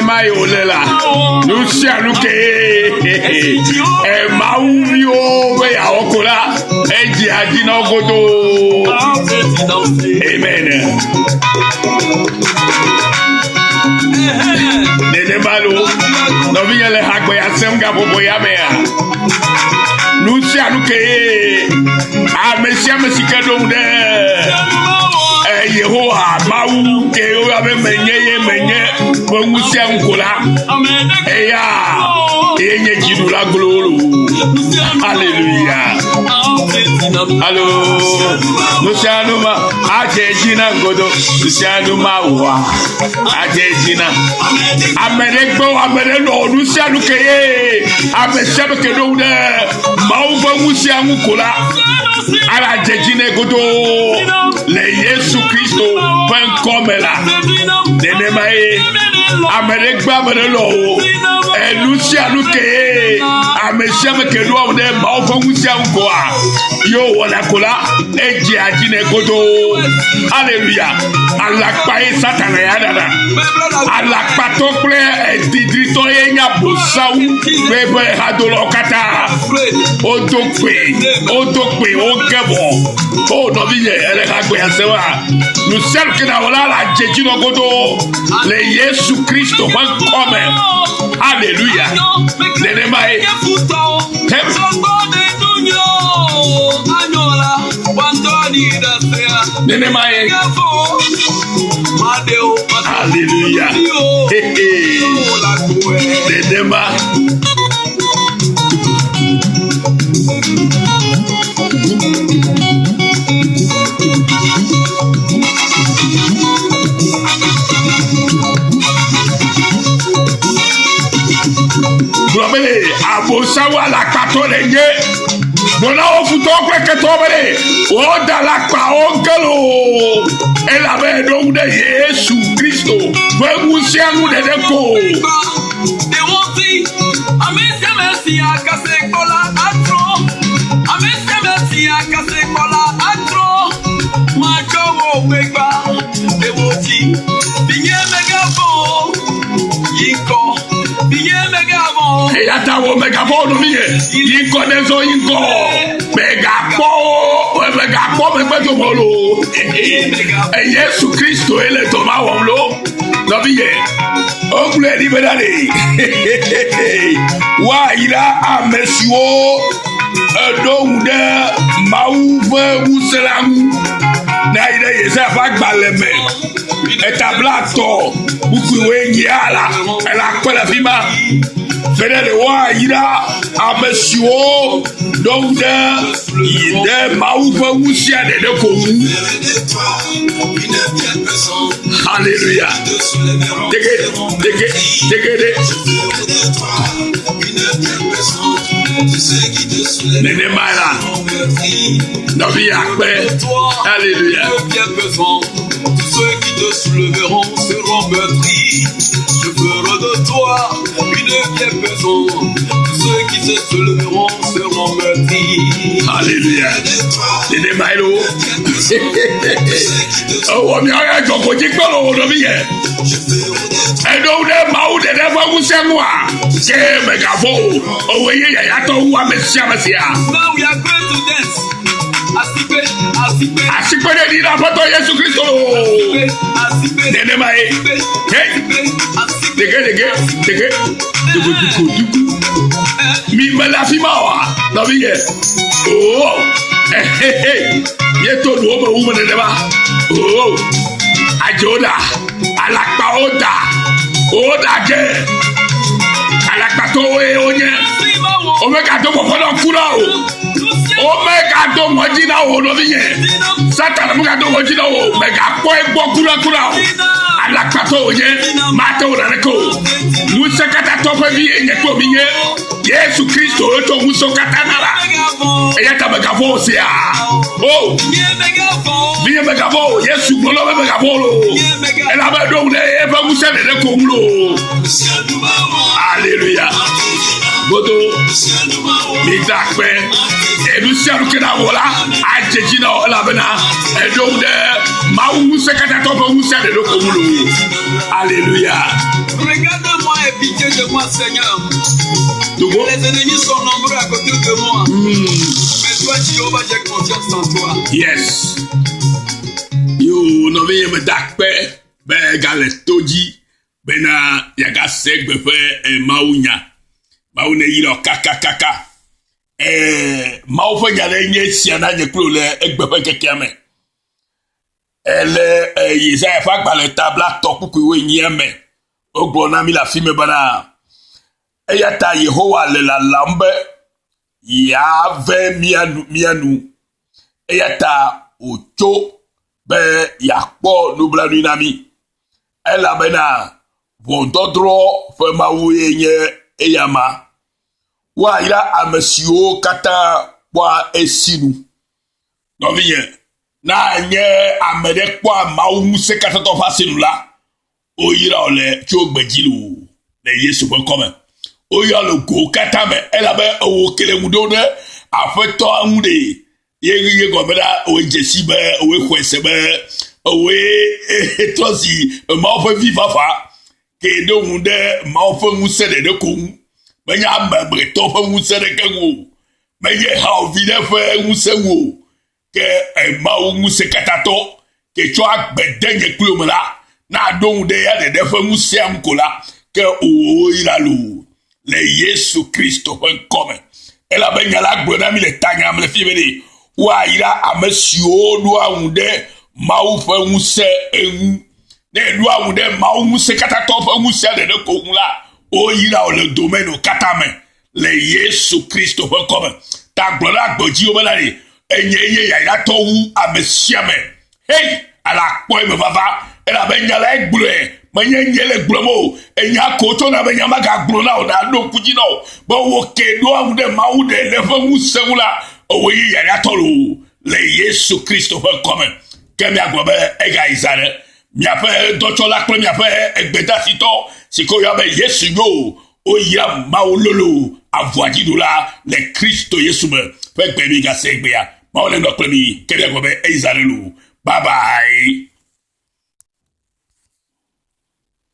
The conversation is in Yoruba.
mai olela. Lucia luke. Mauvio we aokola. Eji adina godo. Amen. Nene malo. No vinyele hakwe asemga bobo ya mea. Lucia luke. Amesia mesika donde. Yehowa mawu ke o ave menye bongusia nkola eya enye jidula gloro. Hallelujah. Allo Lucianuma ajejina ngodo Lucianuma wa ajejina ameregbo amerelo Lucianu keye amesebe ke donde mawu bongusia nkola ala ajejina godo le Yesu Kristo pen komela dene mai ameregba amerelo Lucianu keye amesebe ke donde mawu bongusia nkola yo wala kola eji ajine godo. Hallelujah. Alakpa e satana ya dada. Alakpa to ple edidrito enya bosau bebe hadolo kata. Odokpe okebo. Oh no biye ele kagbe asewa. Nous sommes que dans la jejino godo le Yesu Kristo man come. Hallelujah. Le mai. Nene mae. Hallelujah. Nene ma. Blobele abosawa la katolenye. Bona ofuto kweke tobere o dalakpa ongelo elabe do de Yesu Kristo wemusia mu de ko de woti amese merci akase kola atro amese merci akase kola atro ma jowo megba de woti biye megafo yiko biye megafo eyatawo megafo no biye yiko nezo yiko megapo megbeto molo Yesu Kristo ele toma wonlo no biye okule di bedale wa ira amesiwo edoude mauve muselam na ire yesa fa gbaleme etablato buku wenyala ela kwela fima fedele wa ira amesiwo doude ide mauve musia de ko. Hallelujah. Dege. Nene mala. Nabi akbe. Hallelujah. Ceux qui te soulèveront seront meurtris. Je ferai de toi une vieille maison. Ceux qui te soulèveront seront meurtris. Alléluia. Nene mailo. Oh, mi aya joko jikolo no biye. Edo de mau de fa musemwa. Ke megafo. Owe ye ya to wa mesia. Now we are going to dance. Asipe de di la foto Yesu Kristo. Nene mai. Hey. Dege. Mi me la fimawa. No biye. Oh. Hey. Yeto do omo umo de ba. Oh. Ajoda. Alakpa oda je. Alakpa to we onye. Omega to bokodo kura o. Omega to mojina o no biye. Satan muga to mojina o. Mega po egbo kura o. Alakpa to onye. Mato na ko. Musekata to pe bi enye ko biye. Yesu Kristo to musokata nala. Eyata megafo sia. Oh. Biye megafo. Yesu gbolo megafo lo. Ela be do de e fa musele de ko mulo. Hallelujah. Bodo midakpe elusiaru kena wola ajejina ola bena edoude mawu musekata to ko musele de ko mulo. Hallelujah. Regarde pitié de moi, Seigneur. Togo. Les ennemis sont nombreux à côté de moi. Mais toi, Jéhovah, j'ai confiance en toi. Yes. Yo, no me me dakpe be gale toji bena yaga segbe fe maunya. Maune yiro kaka. Mau fe nyale nye siana nye klo le egbe fe kekiame. Ele Isaiah fa gba le tabla tokuku we nyeme. Ogbo na mi la fi me bana. Eyata Yehowa le la lambe ya ve mianu. Eyata ocho be yakpo nubla nami. Ela bena vondodro fe mawu yenye eyama. Wa ira amesio kata wa esinu. Noviye na nye amede kwa mawu muse kata to fasinu la. O ira ole cho gbejilu le Yesu be come. O ya lo go kata me ela be o kele mudo ne afeto anwude ye go bela o jesi be o kwese be o etosi ma fa viva fa ke do munde ma fa muse de ko benya mbe to fa muse de kenwo menye ha vide fa muse wo ke ma o muse katato ke cho agbedenye kulomela na do munde ya de fa muse amkola ke o iralo le Yesu Kristo come. Ela benya la gbona mi le tanya me le fibedi. Wa ira amesio do awunde mawu fa nwuse ewu. Ne do awunde mawu nwuse katato fa nwuse de ko la. O ira o le domaine katame. Le Yesu Kristo come. Ta gbona gboji o belari. Enye ya ira to wu amesiame. Hey, ala po me baba. Ela benya la egbre. Manye nyele gblomo enya koto na benya maga gbona o da do kuji no bo wo ke do awude mawude le fa musewula o yi ya tolo le Yesu Kristo fa come kemi agbobe ega izare mi afa docho la kle mi afa egbeda sito siko yo be Yesu yo o ya mawulolo avoaji do la le Kristo Yesu me fa gbe mi ga segbe ya ma o le no kle mi kemi agbobe izare lu bye bye.